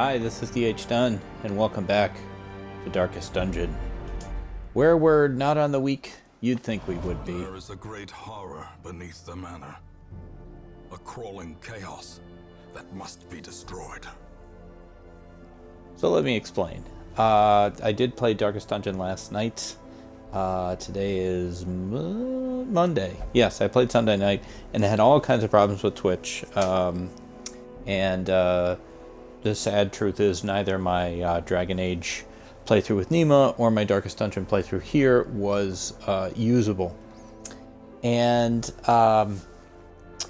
Hi, this is Dunn, and welcome back to Darkest Dungeon, where we're not on the week you'd think we would be. There is a great horror beneath the manor. A crawling chaos that must be destroyed. So let me explain. I did play Darkest Dungeon last night. Today is Monday. Yes, I played Sunday night, and I had all kinds of problems with Twitch. The sad truth is neither my Dragon Age playthrough with Nima or my Darkest Dungeon playthrough here was usable. And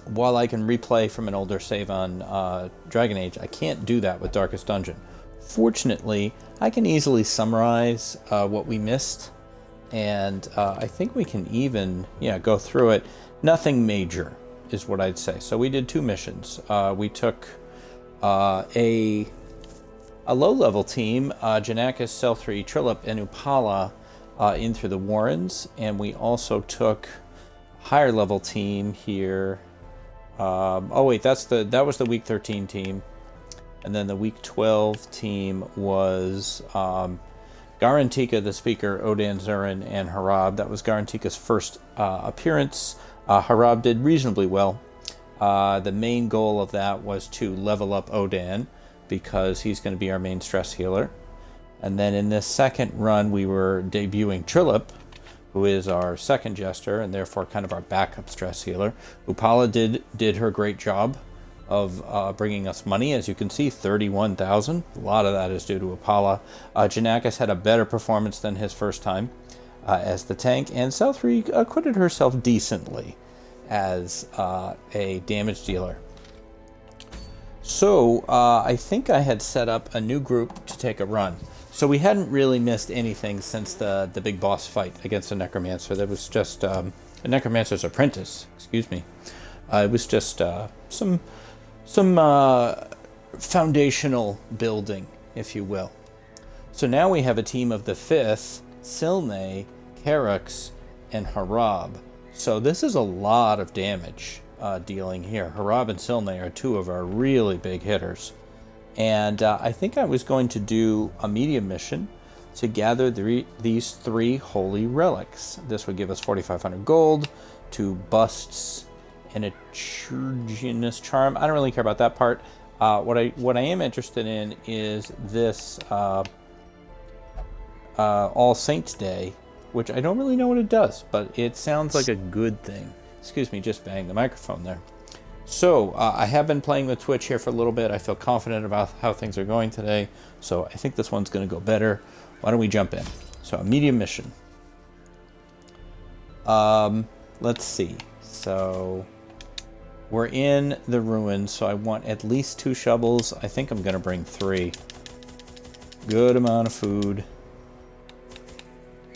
while I can replay from an older save on Dragon Age, I can't do that with Darkest Dungeon. Fortunately, I can easily summarize what we missed, and I think we can even go through it. Nothing major is what I'd say. So we did two missions. We took a low-level team, Janakis, Sil-Nae, Trillip, and Upala in through the Warrens, and we also took a higher-level team here. That was the Week 13 team, and then the Week 12 team was Garantika, the Speaker, Odan, Zurin, and Harab. That was Garantika's first appearance. Harab did reasonably well. The main goal of that was to level up Odan, because he's going to be our main stress healer. And then in this second run, we were debuting Trillip, who is our second jester, and therefore kind of our backup stress healer. Upala did her great job of bringing us money. As you can see, 31,000. A lot of that is due to Upala. Janakis had a better performance than his first time as the tank, and Sil-Nae acquitted herself decently as a damage dealer. So I think I had set up a new group to take a run. So we hadn't really missed anything since the big boss fight against the Necromancer. There was just a Necromancer's apprentice, excuse me. It was just some foundational building, if you will. So now we have a team of the 5th, Sil-Nae, Karux, and Harab. So this is a lot of damage dealing here. Harab and Sil-Nae are two of our really big hitters. And I think I was going to do a medium mission to gather these 3 holy relics. This would give us 4,500 gold, 2 busts, and a Chirurgeoness charm. I don't really care about that part. What I am interested in is this All Saints Day, which I don't really know what it does, but it sounds like a good thing. Excuse me, just banged the microphone there. So, I have been playing with Twitch here for a little bit. I feel confident about how things are going today, so I think this one's going to go better. Why don't we jump in? So, a medium mission. Let's see. So, we're in the ruins, so I want at least 2 shovels. I think I'm going to bring 3. Good amount of food.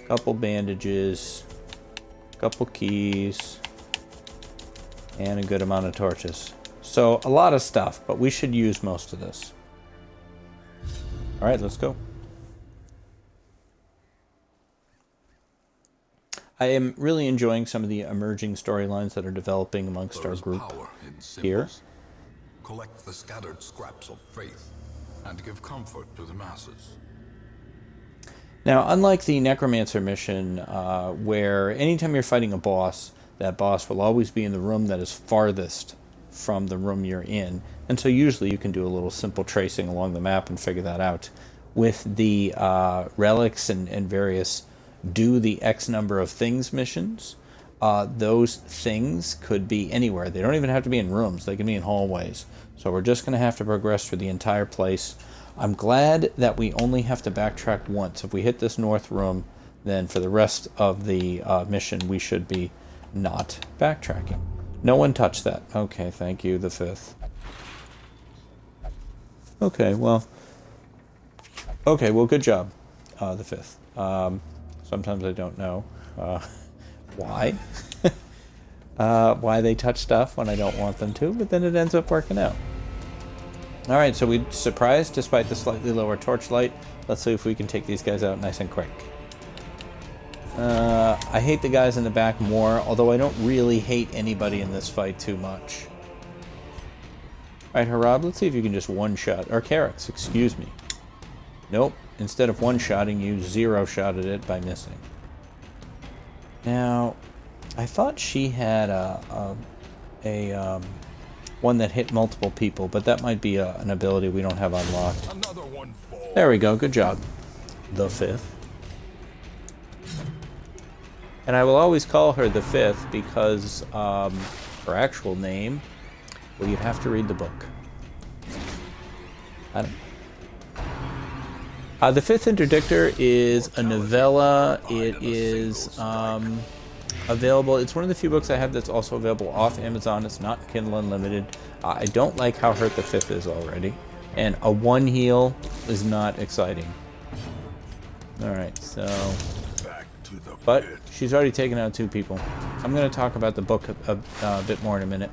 Couple bandages, couple keys, and a good amount of torches. So a lot of stuff, but we should use most of this. All right, let's go. I am really enjoying some of the emerging storylines that are developing amongst our group here. Collect the scattered scraps of faith and give comfort to the masses. Now, unlike the Necromancer mission, where anytime you're fighting a boss, that boss will always be in the room that is farthest from the room you're in. And so usually you can do a little simple tracing along the map and figure that out. With the relics and various do the X number of things missions, those things could be anywhere. They don't even have to be in rooms. They can be in hallways. So we're just going to have to progress through the entire place. I'm glad that we only have to backtrack once. If we hit this north room, then for the rest of the mission, we should be not backtracking. No one touched that. Okay, thank you, the 5th. Okay, well, good job, the 5th. Sometimes I don't know why. Why they touch stuff when I don't want them to, but then it ends up working out. Alright, so we surprised despite the slightly lower torchlight. Let's see if we can take these guys out nice and quick. I hate the guys in the back more, although I don't really hate anybody in this fight too much. Alright, Harab, let's see if you can just one-shot. Or Carrots, excuse me. Nope. Instead of one-shotting, you zero-shotted it by missing. Now, I thought she had one that hit multiple people, but that might be an ability we don't have unlocked. There we go. Good job. The Fifth. And I will always call her the Fifth because her actual name, well, you'd have to read the book. I don't. The Fifth Interdictor is a novella. It is available. It's one of the few books I have that's also available off Amazon. It's not Kindle Unlimited. I don't like how hurt the Fifth is already. And a one heal is not exciting. Alright, so... But she's already taken out 2 people. I'm going to talk about the book a bit more in a minute.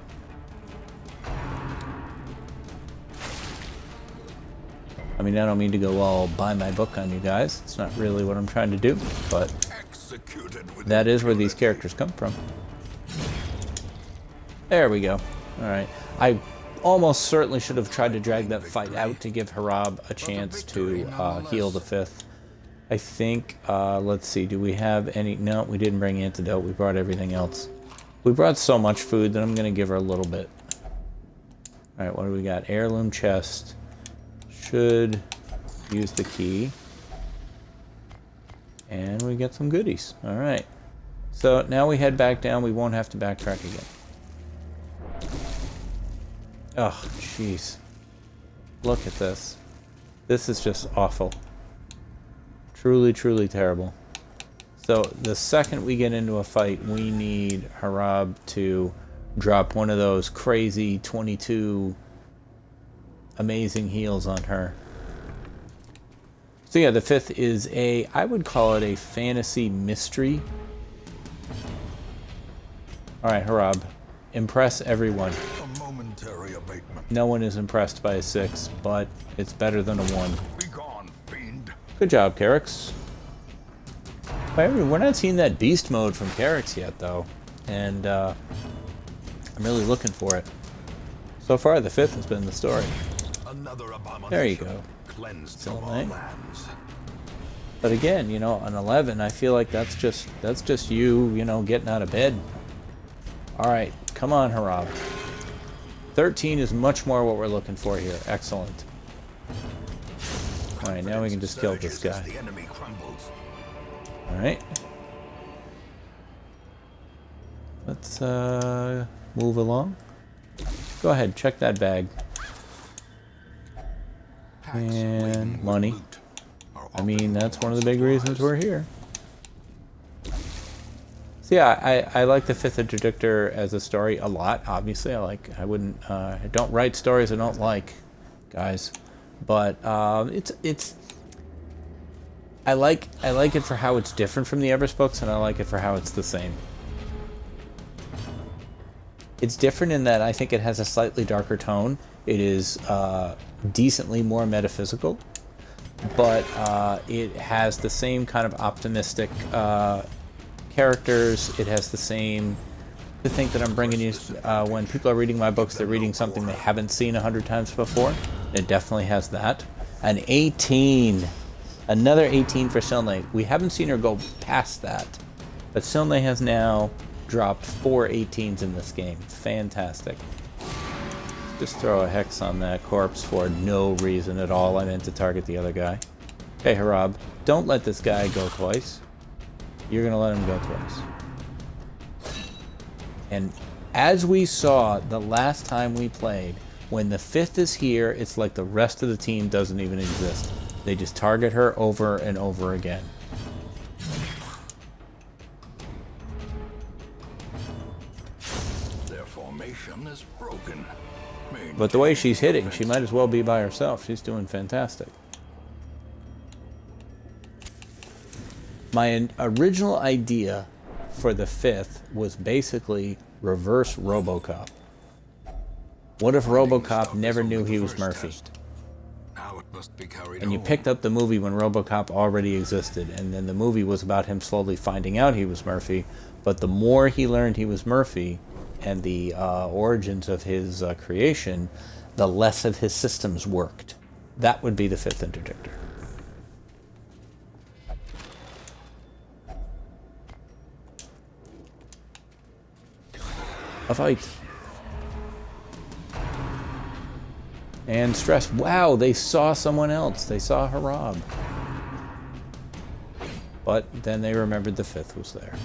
I mean, I don't mean to go all buy my book on you guys. It's not really what I'm trying to do, but that is where these characters come from. There we go. Alright. I almost certainly should have tried to drag that fight out to give Harab a chance to heal the Fifth. I think, let's see, do we have any... No, we didn't bring antidote. We brought everything else. We brought so much food that I'm going to give her a little bit. Alright, what do we got? Heirloom chest. Should use the key. And we get some goodies. Alright. So now we head back down. We won't have to backtrack again. Oh, jeez. Look at this. This is just awful. Truly, truly terrible. So the second we get into a fight, we need Harab to drop one of those crazy 22 amazing heals on her. So yeah, the Fifth is I would call it a fantasy mystery. Alright, Harab. Impress everyone. A momentary abatement. No one is impressed by a 6, but it's better than a 1. Be gone, fiend. Good job, Carrix. We're not seeing that beast mode from Carrix yet, though. And I'm really looking for it. So far, the Fifth has been the story. Another abomination. There you go. Cleansed Sil-Nae. from all lands. But again, you know, an 11, I feel like that's just you, you know, getting out of bed. Alright, come on, Harab. 13 is much more what we're looking for here. Excellent. Alright, now we can just kill this guy. Alright. Let's move along. Go ahead, check that bag. And money. I mean, that's one of the big reasons we're here. So yeah, I like the Fifth Interdictor as a story a lot. Obviously, I don't write stories I don't like, guys. But I like it for how it's different from the Everest books, and I like it for how it's the same. It's different in that I think it has a slightly darker tone. It is decently more metaphysical, but it has the same kind of optimistic characters. It has the same... To think that I'm bringing you... when people are reading my books, they're reading something they haven't seen 100 times before. It definitely has that. An 18! Another 18 for Sil-Nae. We haven't seen her go past that, but Sil-Nae has now dropped 4 18s in this game. Fantastic. Just throw a hex on that corpse for no reason at all. I meant to target the other guy. Okay, Harab, don't let this guy go twice. You're gonna let him go twice. And as we saw the last time we played, when the Fifth is here, it's like the rest of the team doesn't even exist. They just target her over and over again. Their formation is broken. But the way she's hitting, she might as well be by herself. She's doing fantastic. My original idea for the Fifth was basically reverse RoboCop. What if RoboCop never knew he was Murphy? And you picked up the movie when RoboCop already existed, and then the movie was about him slowly finding out he was Murphy, but the more he learned he was Murphy, and the origins of his creation, the less of his systems worked. That would be the fifth interdictor. A fight. And stress. Wow, they saw someone else. They saw Harab. But then they remembered the fifth was there.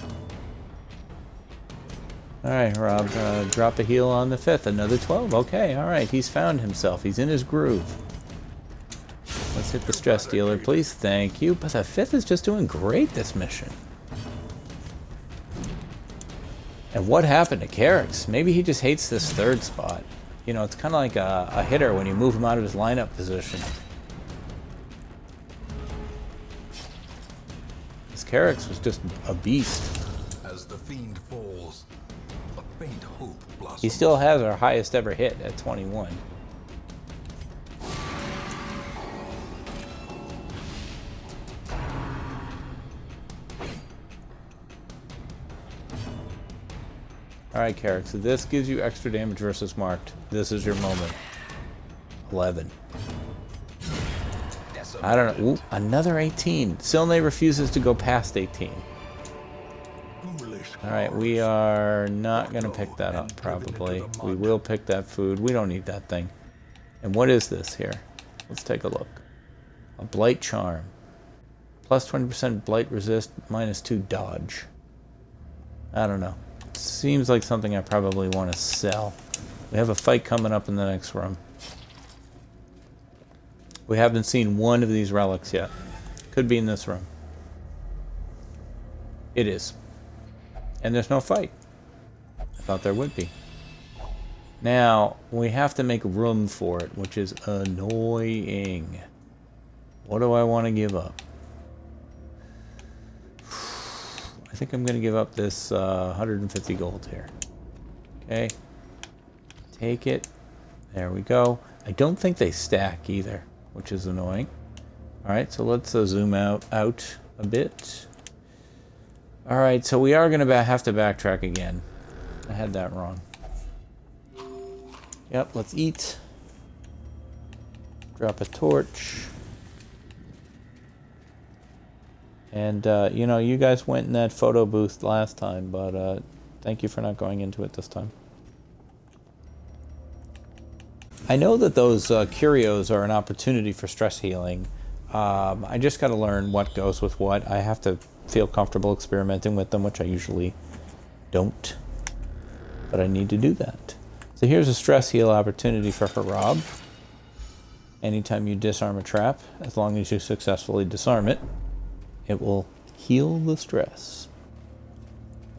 Alright, Harab, drop a heal on the fifth. Another 12. Okay, alright. He's found himself. He's in his groove. Let's hit the stress dealer, please. Thank you. But the fifth is just doing great this mission. And what happened to Carrick's? Maybe he just hates this third spot. You know, it's kind of like a hitter when you move him out of his lineup position. This Carrick's was just a beast. As the fiend falls, a faint hope blossoms. He still has our highest ever hit at 21. Alright, Carrick, so this gives you extra damage versus marked. This is your moment. 11. I don't know. Ooh, another 18. Sil-Nae refuses to go past 18. Alright, we are not going to pick that up, probably. We will pick that food. We don't need that thing. And what is this here? Let's take a look. A Blight Charm. Plus 20% Blight Resist, minus 2 Dodge. I don't know. Seems like something I probably want to sell. We have a fight coming up in the next room. We haven't seen one of these relics yet. Could be in this room. It is. And there's no fight. I thought there would be. Now, we have to make room for it, which is annoying. What do I want to give up? I think I'm going to give up this 150 gold here. Okay. Take it. There we go. I don't think they stack either, which is annoying. Alright, so let's zoom out a bit. Alright, so we are going to have to backtrack again. I had that wrong. Yep, let's eat. Drop a torch. And, you know, you guys went in that photo booth last time, but thank you for not going into it this time. I know that those curios are an opportunity for stress healing. I just got to learn what goes with what. I have to feel comfortable experimenting with them, which I usually don't. But I need to do that. So here's a stress heal opportunity for Harab. Anytime you disarm a trap, as long as you successfully disarm it, it will heal the stress.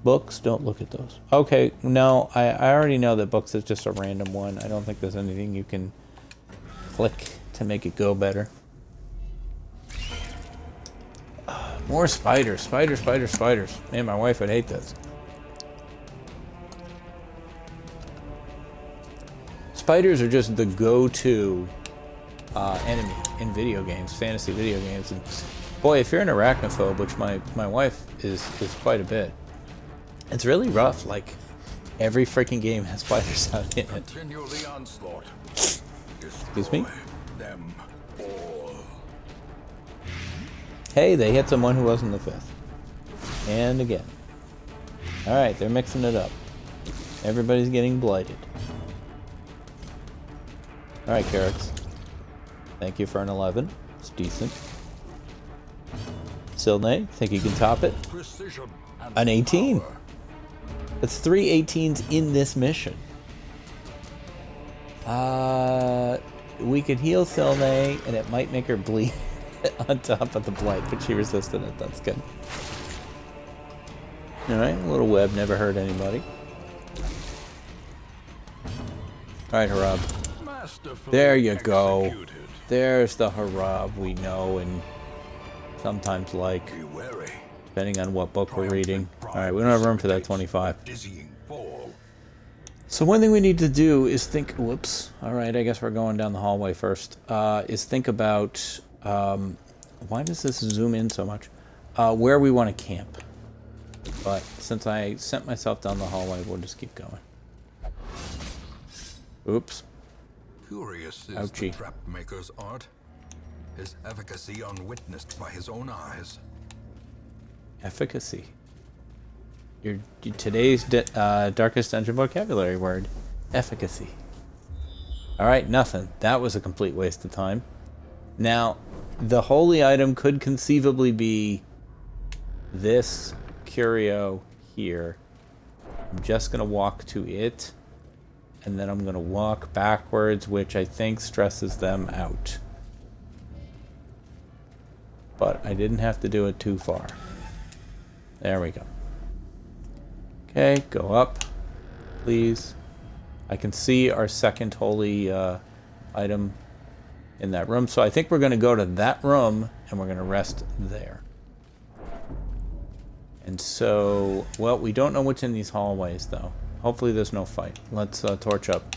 Books, don't look at those. Okay, no, I already know that books is just a random one. I don't think there's anything you can click to make it go better. More spiders, spiders, spiders, spiders. Man, my wife would hate this. Spiders are just the go-to enemy in video games, fantasy video games. And boy, if you're an arachnophobe, which my wife is quite a bit, it's really rough. Like, every freaking game has spiders out in it. Continue the onslaught. Excuse me? Them all. Hey, they hit someone who wasn't the fifth. And again. Alright, they're mixing it up. Everybody's getting blighted. Alright, Carrots. Thank you for an 11. It's decent. Sil-Nae, think you can top it? Precision and An 18. power. That's 3 18s in this mission. We could heal Sil-Nae, and it might make her bleed on top of the blight, but she resisted it. That's good. Alright, a little web never hurt anybody. Alright, Harab. Masterfully There you go. executed. There's the Harab we know and sometimes like, Be wary. depending on what book we're reading. Alright, we don't have room for that 25. Dizzying fall. So one thing we need to do is think, whoops, alright, I guess we're going down the hallway first, is think about, why does this zoom in so much? Where we want to camp. But since I sent myself down the hallway, we'll just keep going. Oops. Curious is Ouchie. the trap maker's art. His efficacy unwitnessed by his own eyes. Efficacy. Your today's Darkest Dungeon vocabulary word. Efficacy. Alright, nothing. That was a complete waste of time. Now, the holy item could conceivably be this curio here. I'm just going to walk to it, and then I'm going to walk backwards, which I think stresses them out. But I didn't have to do it too far. There we go. Okay, go up, please. I can see our second holy item in that room, so I think we're going to go to that room, and we're going to rest there. And so, well, we don't know what's in these hallways, though. Hopefully there's no fight. Let's torch up.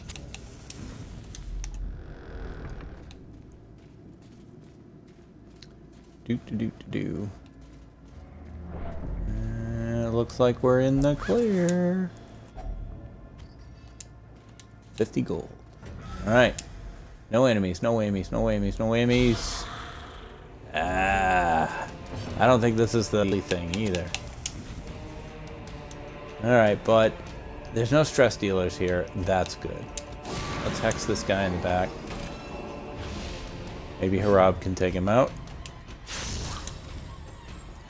Do. Looks like we're in the clear. 50 gold. Alright. No enemies, no enemies, no enemies, no enemies. I don't think this is the thing either. Alright, but there's no stress dealers here. That's good. Let's hex this guy in the back. Maybe Harab can take him out.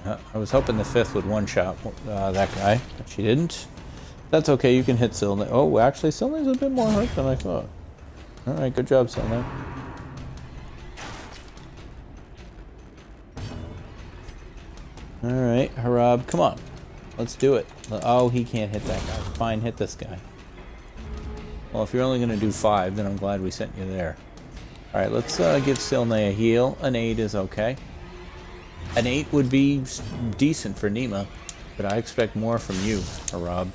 I was hoping the 5th would one-shot that guy, but she didn't. That's okay, you can hit Sil-Nae. Oh, actually, Sil-Nae's a bit more hurt than I thought. Alright, good job, Sil-Nae. Alright, Harab, come on. Let's do it. Oh, he can't hit that guy. Fine, hit this guy. Well, if you're only going to do 5, then I'm glad we sent you there. Alright, let's give Sil-Nae a heal. An 8 is okay. An 8 would be decent for Nima, but I expect more from you, Harab.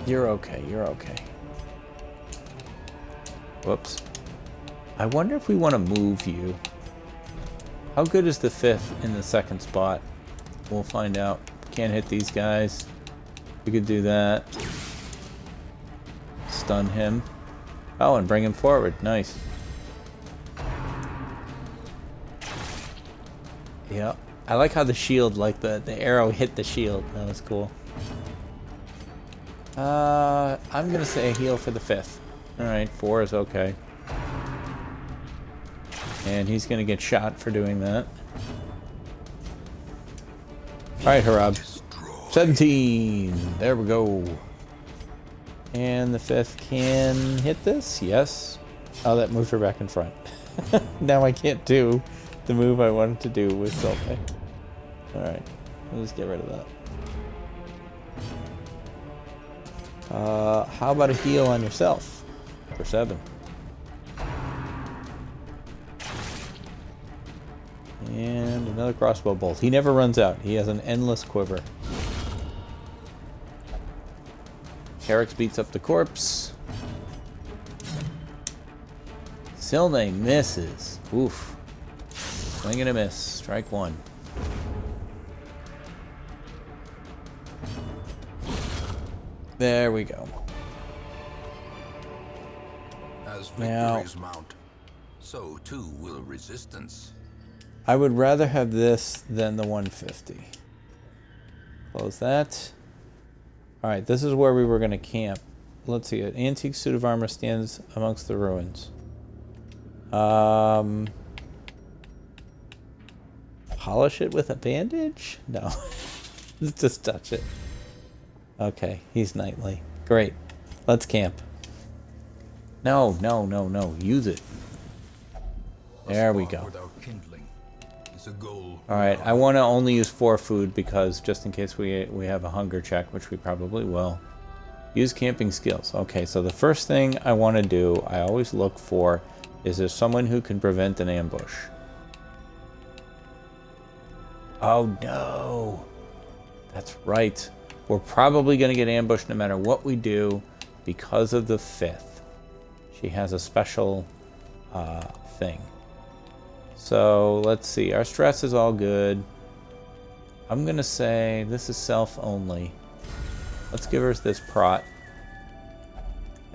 You're okay, you're okay. Whoops. I wonder if we want to move you. How good is the 5th in the 2nd spot? We'll find out. Can't hit these guys. We could do that. Stun him. Oh, and bring him forward. Nice. Yeah. I like how the shield, like the arrow hit the shield. That was cool. I'm gonna say a heal for the 5th. Alright, 4 is okay. And he's gonna get shot for doing that. Alright, Harab. 17! There we go. And the 5th can hit this? Yes. Oh, that moved her back in front. Now I can't do the move I wanted to do with Sil-Nae. Alright, let's just get rid of that. How about a heal on yourself? For 7. And another crossbow bolt. He never runs out. He has an endless quiver. Carrick beats up the corpse. Sil-Nae misses. Oof. Swing and a miss. Strike 1. There we go. As victories mount, so too will resistance. I would rather have this than the 150. Close that. Alright, this is where we were going to camp. Let's see. An antique suit of armor stands amongst the ruins. Polish it with a bandage? No. Let's just touch it. Okay, he's knightly. Great. Let's camp. No. Use it. There we go. Alright, I want to only use 4 food because just in case we have a hunger check, which we probably will. Use camping skills. Okay, so the first thing I want to do, I always look for, is there someone who can prevent an ambush? Oh no! That's right. We're probably going to get ambushed no matter what we do because of the 5th. She has a special thing. So let's see. Our stress is all good. I'm going to say this is self only. Let's give her this prot.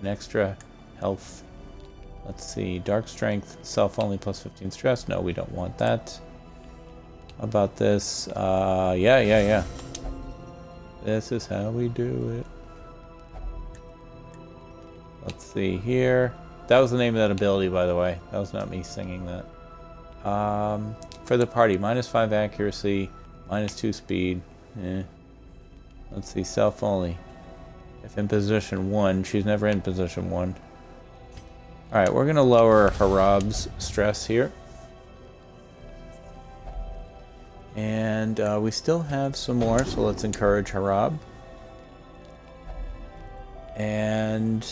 an extra health. Let's see, dark strength, self only plus 15 stress. No, we don't want that. How about this? Yeah. This is how we do it. Let's see here. That was the name of that ability, by the way. That was not me singing that. For the party, -5 accuracy, -2 speed. Let's see, self only. If in position 1, she's never in position 1. Alright, we're going to lower Harab's stress here. And we still have some more, so let's encourage Harab. And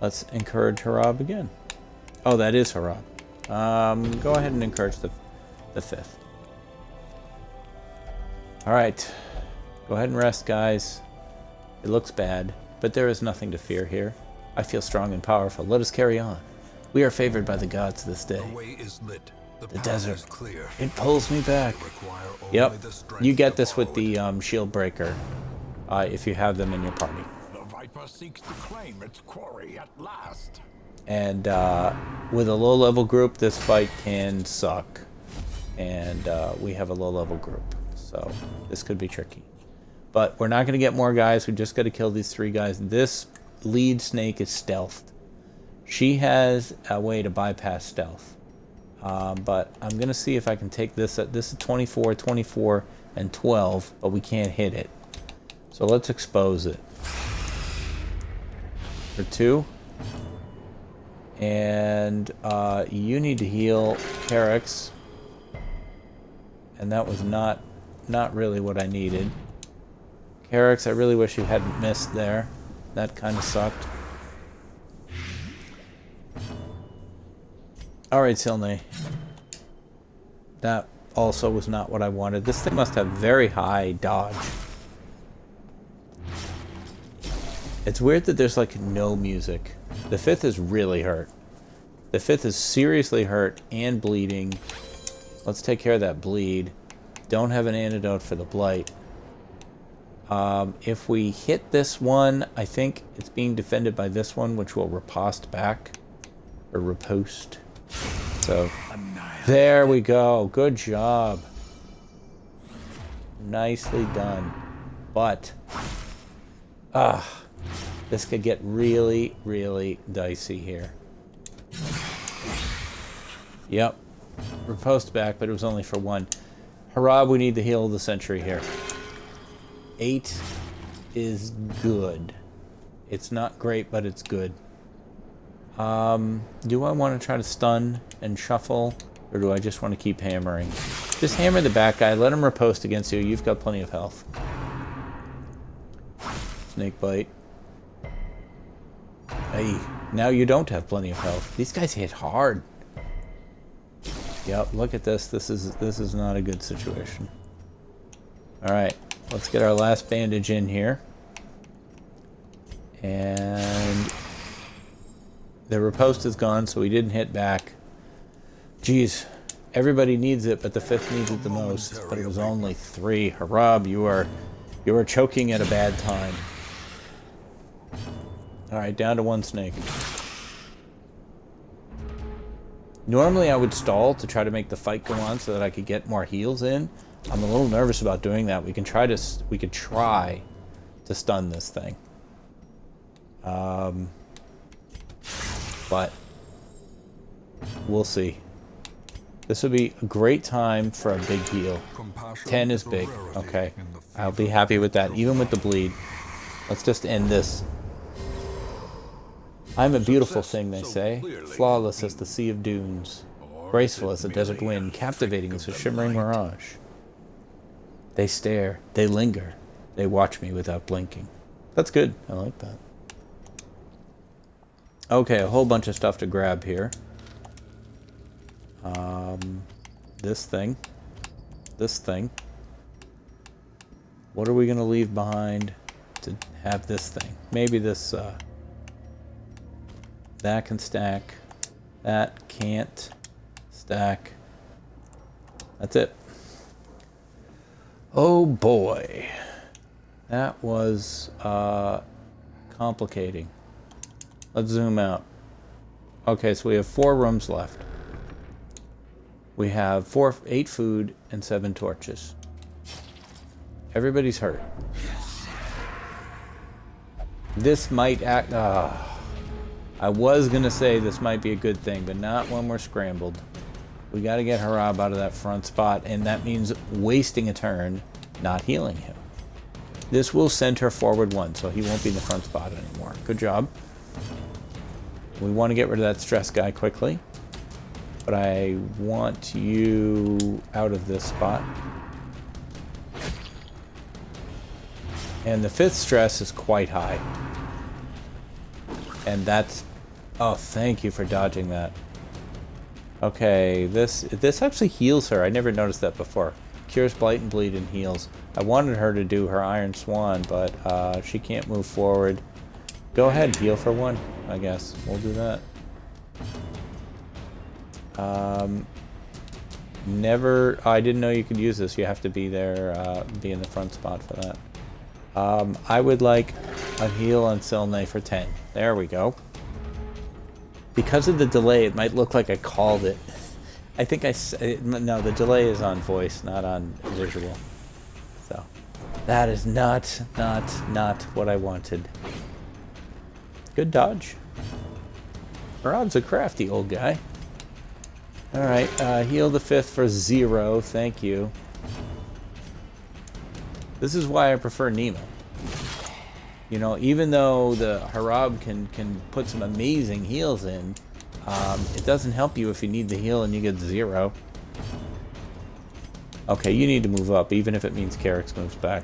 let's encourage Harab again. Oh, that is Harab. Go ahead and encourage the 5th. Alright. Go ahead and rest, guys. It looks bad, but there is nothing to fear here. I feel strong and powerful. Let us carry on. We are favored by the gods this day. The way is lit. The desert. Is clear. It pulls me back. Yep. You get this with the shield breaker. If you have them in your party. The Viper seeks to claim its quarry at last. And with a low-level group, this fight can suck. And we have a low-level group. So this could be tricky. But we're not going to get more guys. We just got to kill these 3 guys. This lead snake is stealthed. She has a way to bypass stealth. But I'm going to see if I can take this. This is 24, 24, and 12. But we can't hit it. So let's expose it. For 2. And you need to heal Carix. And that was not really what I needed. Carix, I really wish you hadn't missed there. That kind of sucked. Alright, Sil-Nae. That also was not what I wanted. This thing must have very high dodge. It's weird that there's like no music. The 5th is really hurt. The 5th is seriously hurt and bleeding. Let's take care of that bleed. Don't have an antidote for the blight. If we hit this one, I think it's being defended by this one, which will riposte back. Or riposte. So, there we go. Good job. Nicely done. But, this could get really, really dicey here. Yep. Riposte back, but it was only for 1. Harab, we need the heal of the century here. 8 is good. It's not great, but it's good. Do I want to try to stun and shuffle, or do I just want to keep hammering? Just hammer the back guy, let him riposte against you. You've got plenty of health. Snake bite. Hey, now you don't have plenty of health. These guys hit hard. Yep, look at this. This is not a good situation. Alright, let's get our last bandage in here. And the riposte is gone, so we didn't hit back. Jeez, everybody needs it, but the 5th needs it the most. But it was only 3. Harab, you are choking at a bad time. Alright, down to 1 snake. Normally I would stall to try to make the fight go on so that I could get more heals in. I'm a little nervous about doing that. We could try to stun this thing. But we'll see. This would be a great time for a big heal. 10 is big. Okay. I'll be happy with that, even with the bleed. Let's just end this. I'm a beautiful thing, they say, flawless as the sea of dunes, graceful as the desert wind, captivating as a shimmering mirage. They stare, they linger, they watch me without blinking. That's good, I like that. Okay, a whole bunch of stuff to grab here. This thing. What are we going to leave behind to have this thing? Maybe this, that can stack. That can't stack. That's it. Oh boy. That was complicating. Let's zoom out. Okay, so we have 4 rooms left. We have 8 food and 7 torches. Everybody's hurt. This might act... I was going to say this might be a good thing, but not when we're scrambled. We got to get Harab out of that front spot, and that means wasting a turn, not healing him. This will send her forward 1, so he won't be in the front spot anymore. Good job. We want to get rid of that stress guy quickly, but I want you out of this spot. And the 5th stress is quite high. And that's... Oh, thank you for dodging that. Okay, this actually heals her. I never noticed that before. Cures Blight and Bleed and heals. I wanted her to do her Iron Swan, but she can't move forward. Go ahead, heal for 1, I guess. We'll do that. I didn't know you could use this. You have to be there, be in the front spot for that. I would like a heal on Sil-Nae for 10. There we go. Because of the delay, it might look like I called it. I think no, the delay is on voice, not on visual. So, that is not what I wanted. Good dodge. Rob's a crafty old guy. Alright, heal the 5th for 0, thank you. This is why I prefer Nima. You know, even though the Harab can put some amazing heals in, it doesn't help you if you need the heal and you get 0. Okay, you need to move up, even if it means Carrick's moves back.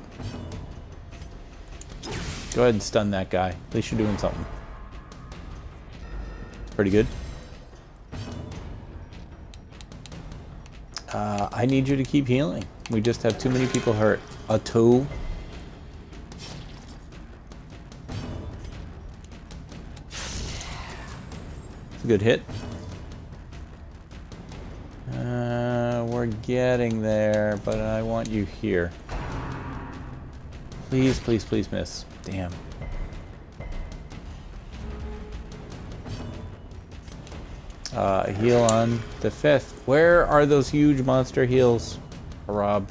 Go ahead and stun that guy. At least you're doing something. Pretty good. I need you to keep healing. We just have too many people hurt. A 2. It's a good hit. We're getting there, but I want you here. Please, please, please miss. Damn. Heal on the 5th. Where are those huge monster heals, Harab?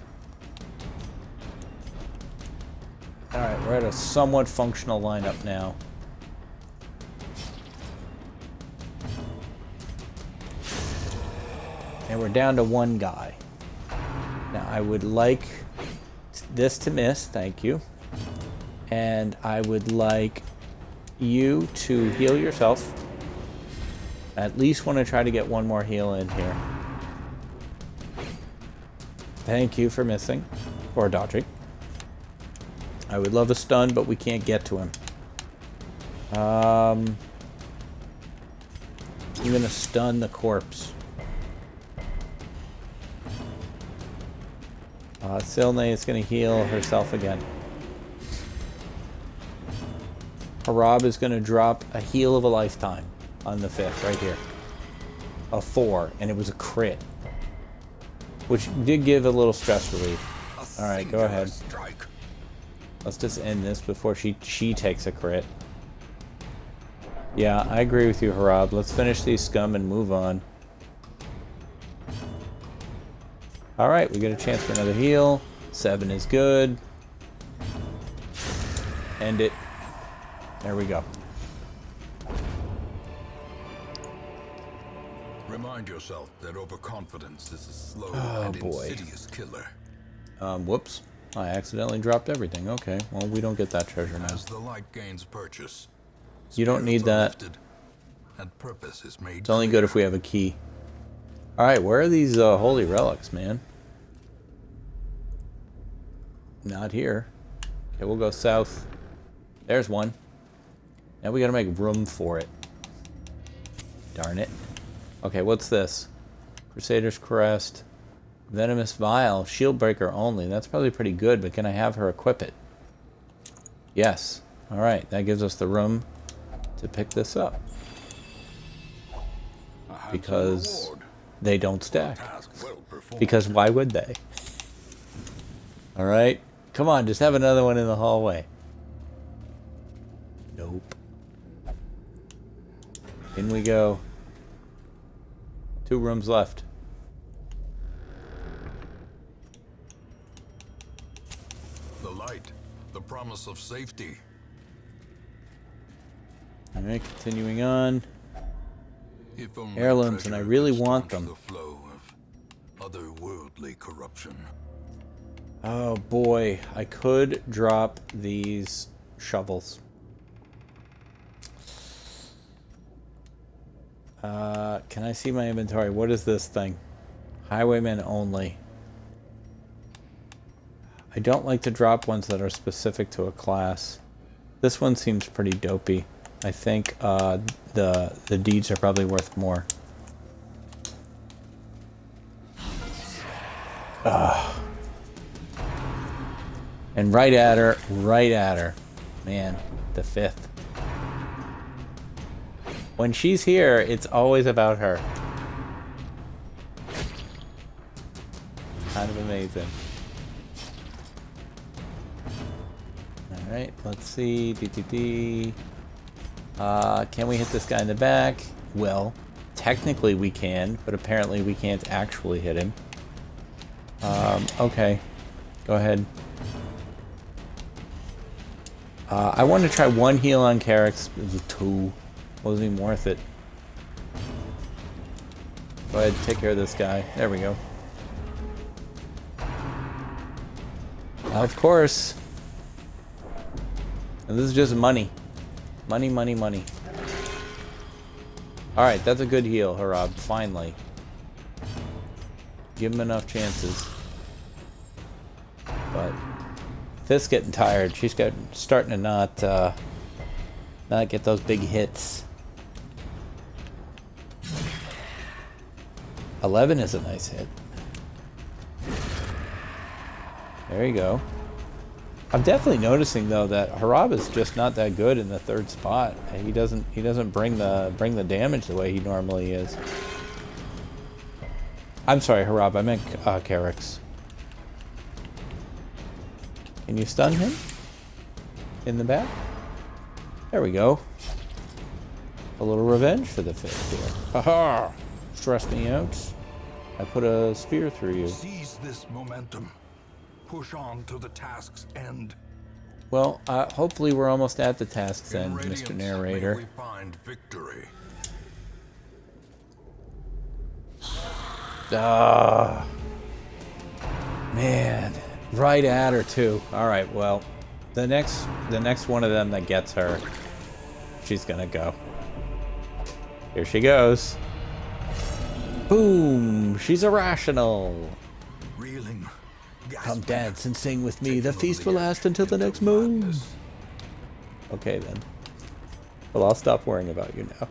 Alright, we're at a somewhat functional lineup now. And we're down to 1 guy. Now, I would like this to miss, thank you. And I would like you to heal yourself. I at least want to try to get 1 more heal in here. Thank you for missing. Or dodging. I would love a stun, but we can't get to him. I'm going to stun the corpse. Sil-Nae is going to heal herself again. Harab is going to drop a heal of a lifetime on the 5th, right here. A 4, and it was a crit. Which did give a little stress relief. Alright, go ahead. Let's just end this before she takes a crit. Yeah, I agree with you, Harab. Let's finish these scum and move on. Alright, we get a chance for another heal. 7 is good. End it. There we go. Remind yourself that overconfidence is a slow and insidious killer. Whoops. I accidentally dropped everything. Okay, well, we don't get that treasure now. As the light gains purchase, you don't need that. And purpose is made it's only good if we have a key. Alright, where are these holy relics, man? Not here. Okay, we'll go south. There's one. Now we gotta make room for it. Darn it. Okay, what's this? Crusader's Crest. Venomous Vial. Shield Breaker only. That's probably pretty good, but can I have her equip it? Yes. Alright, that gives us the room to pick this up. Because they don't stack. Because why would they? Alright. Come on, just have another one in the hallway. Nope. In we go. 2 rooms left. The light, the promise of safety. Alright, continuing on. If only Heirlooms, and I treasure really could want staunch them. the flow of otherworldly corruption. Oh boy, I could drop these shovels. Can I see my inventory? What is this thing? Highwaymen only. I don't like to drop ones that are specific to a class. This one seems pretty dopey. I think the deeds are probably worth more. And right at her, right at her. Man, the 5th. When she's here, it's always about her. Kind of amazing. Alright, let's see. Can we hit this guy in the back? Well, technically we can, but apparently we can't actually hit him. Okay. Go ahead. I want to try 1 heal on Carrick's. It was 2. Wasn't even worth it. Go ahead, take care of this guy. There we go. Of course. And this is just money. Money, money, money. Alright, that's a good heal, Harab. Finally. Give him enough chances. But Fifth's getting tired. She's starting to not get those big hits. 11 is a nice hit. There you go. I'm definitely noticing though that Harab is just not that good in the 3rd spot. He doesn't bring the damage the way he normally is. I'm sorry, Harab. I meant Carrick's. Can you stun him? In the back? There we go. A little revenge for the 5th here. Haha! Stress me out. I put a spear through you. Seize this momentum. Push on to the task's end. Well, hopefully we're almost at the task's end, In Mr. Radiance, Narrator. may we find victory. Ah, man, right at her too. All right, well, the next one of them that gets her, she's gonna go. Here she goes. Boom! She's irrational. Reeling, Come gasping, dance and sing with me. The taking feast will leap last until the into next moon. madness. Okay then. Well, I'll stop worrying about you now.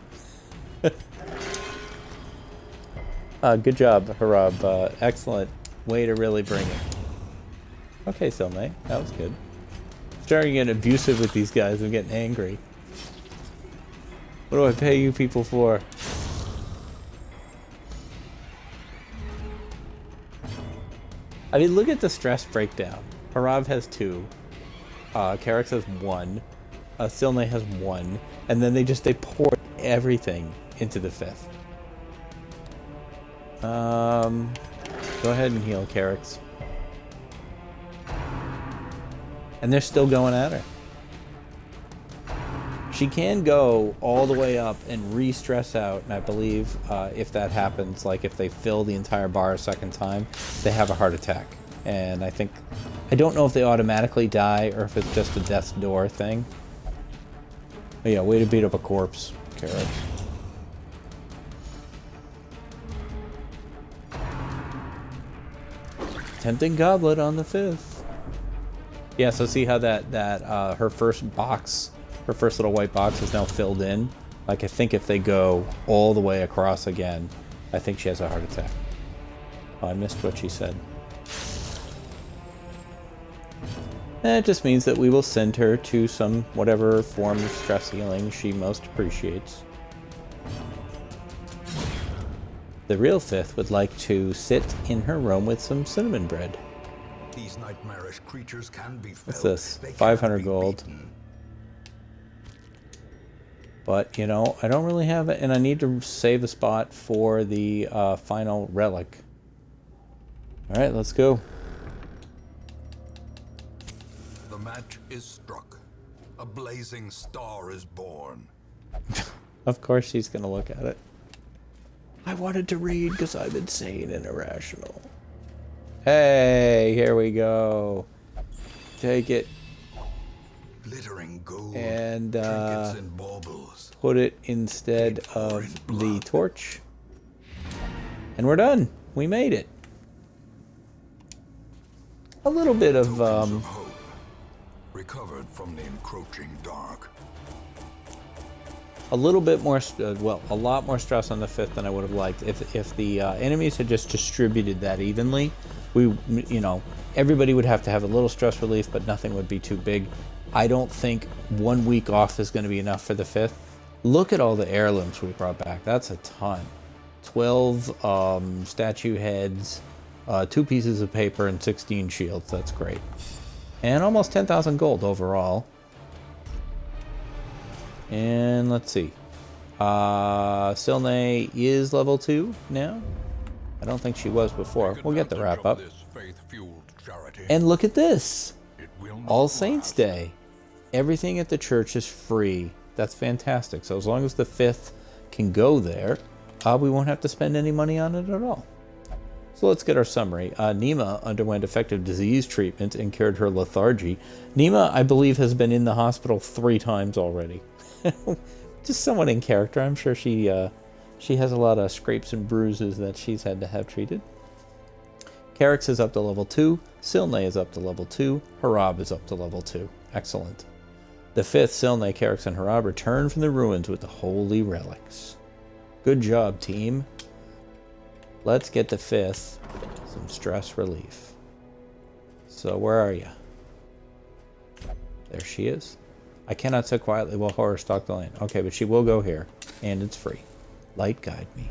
Good job, Harab. Excellent way to really bring it. Okay, Sil-Nae, that was good. Starting getting abusive with these guys and getting angry. What do I pay you people for? I mean, look at the stress breakdown. Harab has 2. Carrick has 1. Sil-Nae has 1. And then they pour everything into the 5th. Go ahead and heal Carrick's. And they're still going at her. She can go all the way up and re-stress out, and I believe if that happens, like if they fill the entire bar a second time, they have a heart attack. And I don't know if they automatically die or if it's just a death's door thing. But yeah, way to beat up a corpse, Carrick. Tempting Goblet on the 5th. Yeah, so see how that her first little white box is now filled in? Like, I think if they go all the way across again, I think she has a heart attack. Oh, I missed what she said. That just means that we will send her to some whatever form of stress healing she most appreciates. The real 5th would like to sit in her room with some cinnamon bread. These nightmarish creatures can be felt. What's this? They 500 cannot be gold. beaten. But, you know, I don't really have it, and I need to save a spot for the final relic. Alright, let's go. The match is struck. A blazing star is born. Of course she's going to look at it. I wanted to read because I'm insane and irrational. Hey, here we go. Take it. Glittering gold, And trinkets and baubles. put it instead of the torch. And we're done. We made it. A little bit of Tokens of hope, recovered from the encroaching dark. a little bit more, well, a lot more stress on the 5th than I would have liked. If the enemies had just distributed that evenly, you know, everybody would have to have a little stress relief, but nothing would be too big. I don't think 1 week off is going to be enough for the 5th. Look at all the heirlooms we brought back. That's a ton. 12 statue heads, 2 pieces of paper, and 16 shields. That's great. And almost 10,000 gold overall. And let's see. Sil-Nae is level 2 now. I don't think she was before. We'll get the wrap up. And look at this. All Saints Day. Everything at the church is free. That's fantastic. So as long as the 5th can go there, we won't have to spend any money on it at all. So let's get our summary. Nima underwent effective disease treatment and cured her lethargy. Nima, I believe, has been in the hospital 3 times already. Just somewhat in character. I'm sure she has a lot of scrapes and bruises that she's had to have treated. Carix is up to level 2. Sil-Nae is up to level 2. Harab is up to level 2. Excellent. The 5th, Sil-Nae, Carix, and Harab return from the ruins with the holy relics. Good job, team. Let's get the 5th some stress relief. So where are you? There she is. I cannot sit quietly while horror stalk the land. Okay, but she will go here, and it's free. Light guide me.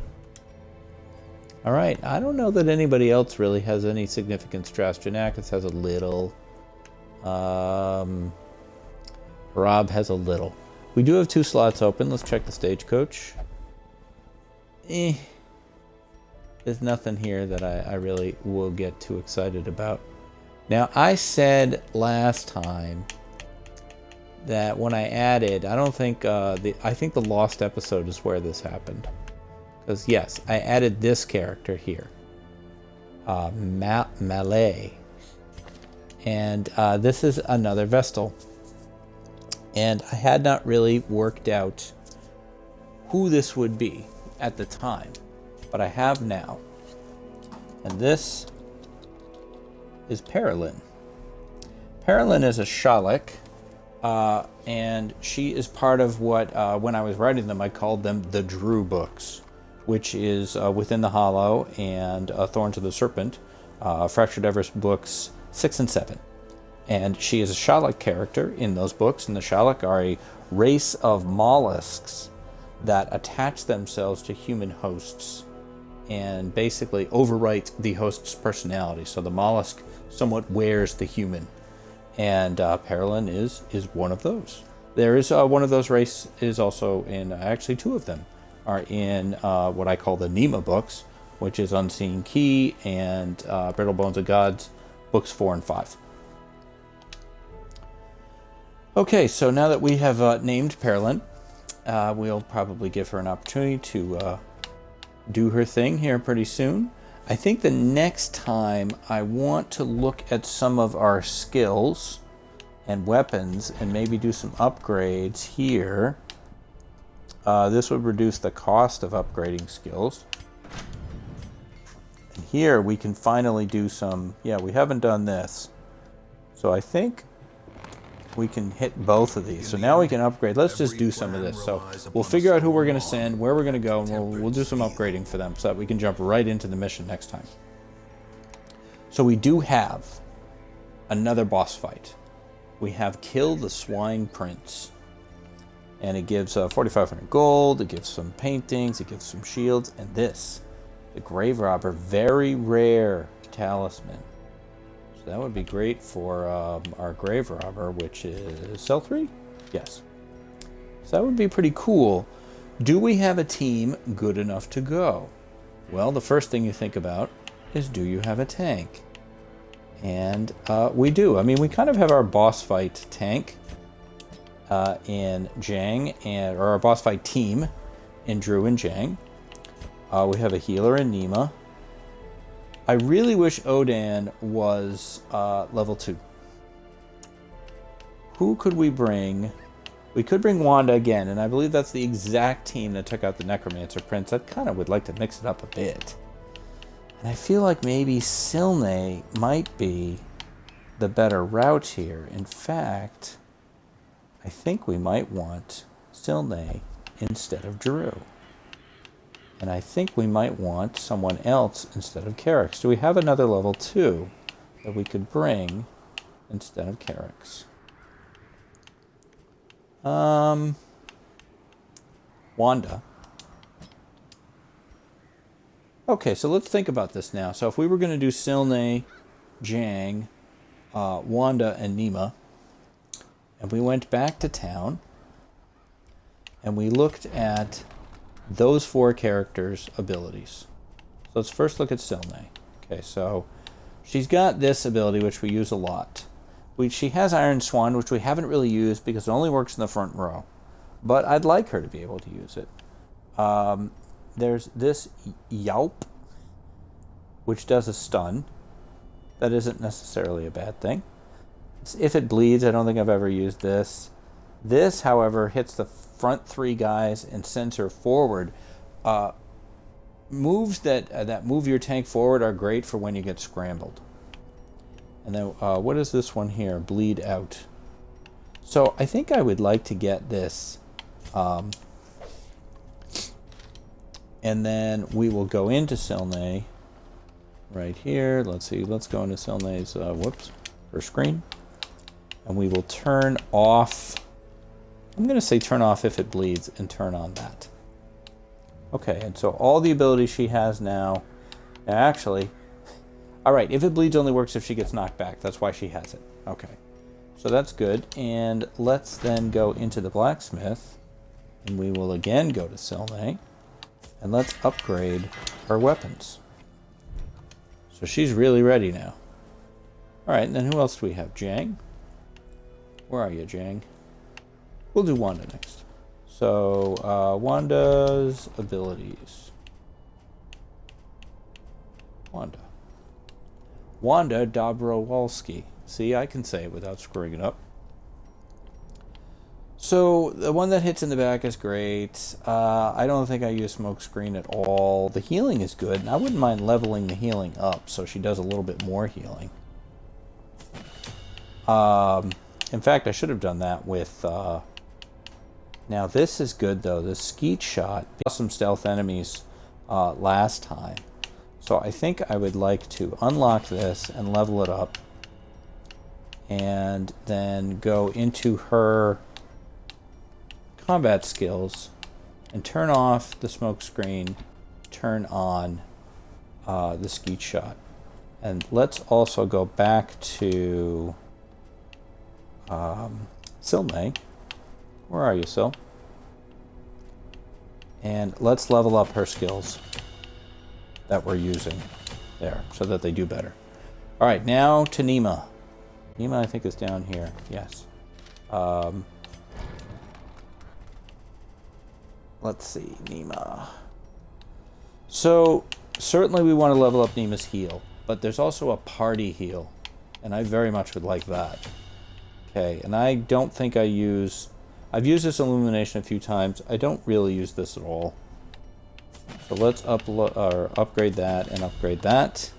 Alright, I don't know that anybody else really has any significant stress. Janakis has a little. Rob has a little. We do have 2 slots open. Let's check the stagecoach. There's nothing here that I really will get too excited about. Now, I said last time that when I added, I don't think, I think the Lost episode is where this happened. Because, yes, I added this character here. Malay. And this is another Vestal. And I had not really worked out who this would be at the time. But I have now. And this is Perilyn. Perilyn is a Shalak. And she is part of what, when I was writing them, I called them the Drew books, which is Within the Hollow and Thorns of the Serpent, Fractured Everest books 6 and 7. And she is a Shalak character in those books, and the Shalak are a race of mollusks that attach themselves to human hosts and basically overwrite the host's personality. So the mollusk somewhat wears the human. And Perilyn is one of those. There is one of those race is also in, actually 2 of them are in what I call the Nima books, which is Unseen Key and Brittle Bones of Gods, books 4 and 5. Okay, so now that we have named Perilyn, we'll probably give her an opportunity to do her thing here pretty soon. I think the next time I want to look at some of our skills and weapons and maybe do some upgrades here. This would reduce the cost of upgrading skills. And here we can finally do some, yeah, we haven't done this. So I think we can hit both of these. So now we can upgrade. Let's just do some of this. So we'll figure out who we're going to send, where we're going to go, and we'll do some upgrading for them so that we can jump right into the mission next time. So we do have another boss fight. We have Kill the Swine Prince. And it gives 4,500 gold, it gives some paintings, it gives some shields, and this, the Grave Robber, very rare talisman. So that would be great for our grave robber, which is cell 3? Yes. So that would be pretty cool. Do we have a team good enough to go? Well, the first thing you think about is, do you have a tank? And we do. I mean, we kind of have our boss fight tank in Jang, or our boss fight team in Drew and Jang. We have a healer in Nima. I really wish Odan was level 2. Who could we bring? We could bring Wanda again, and I believe that's the exact team that took out the Necromancer Prince. I kind of would like to mix it up a bit. And I feel like maybe Sil-Nae might be the better route here. In fact, I think we might want Sil-Nae instead of Drew. And I think we might want someone else instead of Carrix. Do we have another level 2 that we could bring instead of Carrix? Wanda. Okay, so let's think about this now. So if we were going to do Sil-Nae, Jang, Wanda, and Nima, and we went back to town, and we looked at those 4 characters' abilities. So let's first look at Sil-Nae. Okay, so she's got this ability, which we use a lot. She has Iron Swan, which we haven't really used because it only works in the front row. But I'd like her to be able to use it. There's this Yelp, which does a stun. That isn't necessarily a bad thing. If it bleeds, I don't think I've ever used this. This, however, hits the front 3 guys and sends her forward. Moves that move your tank forward are great for when you get scrambled. And then, what is this one here? Bleed out. So I think I would like to get this. And then we will go into Sil-Nae right here. Let's see. Let's go into Sil-Nae's, her screen. And we will turn off. I'm going to say turn off if it bleeds and turn on that. Okay, and so all the abilities she has now actually, all right, if it bleeds only works if she gets knocked back. That's why she has it. Okay, so that's good. And let's then go into the blacksmith, and we will again go to Sil-Nae, and let's upgrade her weapons. So she's really ready now. All right, and then who else do we have? Jang? Where are you, Jang? We'll do Wanda next. So, Wanda's abilities. Wanda Dobrowolski. See, I can say it without screwing it up. So, the one that hits in the back is great. I don't think I use smoke screen at all. The healing is good, and I wouldn't mind leveling the healing up so she does a little bit more healing. In fact, I should have done that with... Now, this is good, though. The skeet shot. Some stealth enemies last time. So I think I would like to unlock this and level it up. And then go into her combat skills and turn off the smoke screen, turn on the skeet shot. And let's also go back to Sil-Nae. Where are you, Sil? And let's level up her skills that we're using there so that they do better. All right, now to Nima. Nima, I think, is down here. Yes. Let's see, Nima. So, certainly we want to level up Nima's heal, but there's also a party heal, and I very much would like that. Okay, and I don't think I've used this illumination a few times. I don't really use this at all. So let's upgrade that and upgrade that.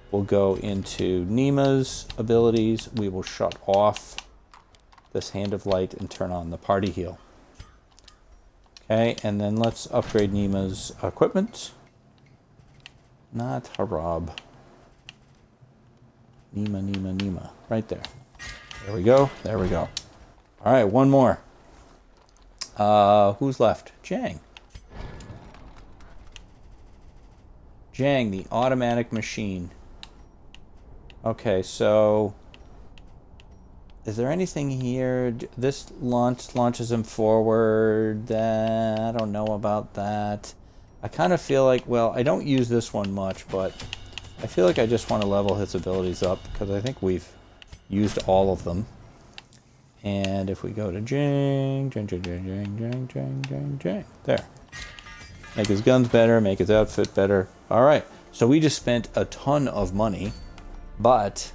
We'll go into Nima's abilities. We will shut off this Hand of Light and turn on the party heal. Okay, and then let's upgrade Nima's equipment. Not Harab. Nima. Right there. There we go. There we go. All right, one more. Who's left? Jang. Jang, the automatic machine. Okay, so is there anything here? This launches him forward. I don't know about that. I kind of feel like, well, I don't use this one much, but I feel like I just want to level his abilities up because I think we've used all of them. And if we go to Jing, there. Make his guns better, make his outfit better. All right, so we just spent a ton of money, but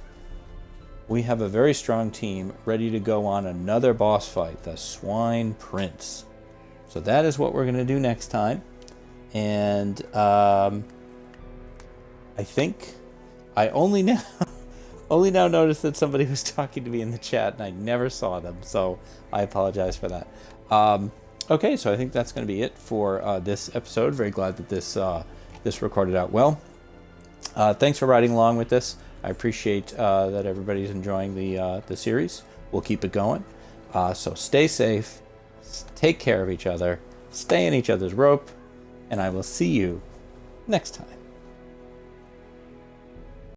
we have a very strong team ready to go on another boss fight, the Swine Prince. So that is what we're going to do next time. And I think I only now noticed that somebody was talking to me in the chat, and I never saw them, so I apologize for that. Okay, so I think that's going to be it for this episode. Very glad that this recorded out well. Thanks for riding along with this. I appreciate that everybody's enjoying the series. We'll keep it going. So stay safe, take care of each other, stay in each other's rope, and I will see you next time.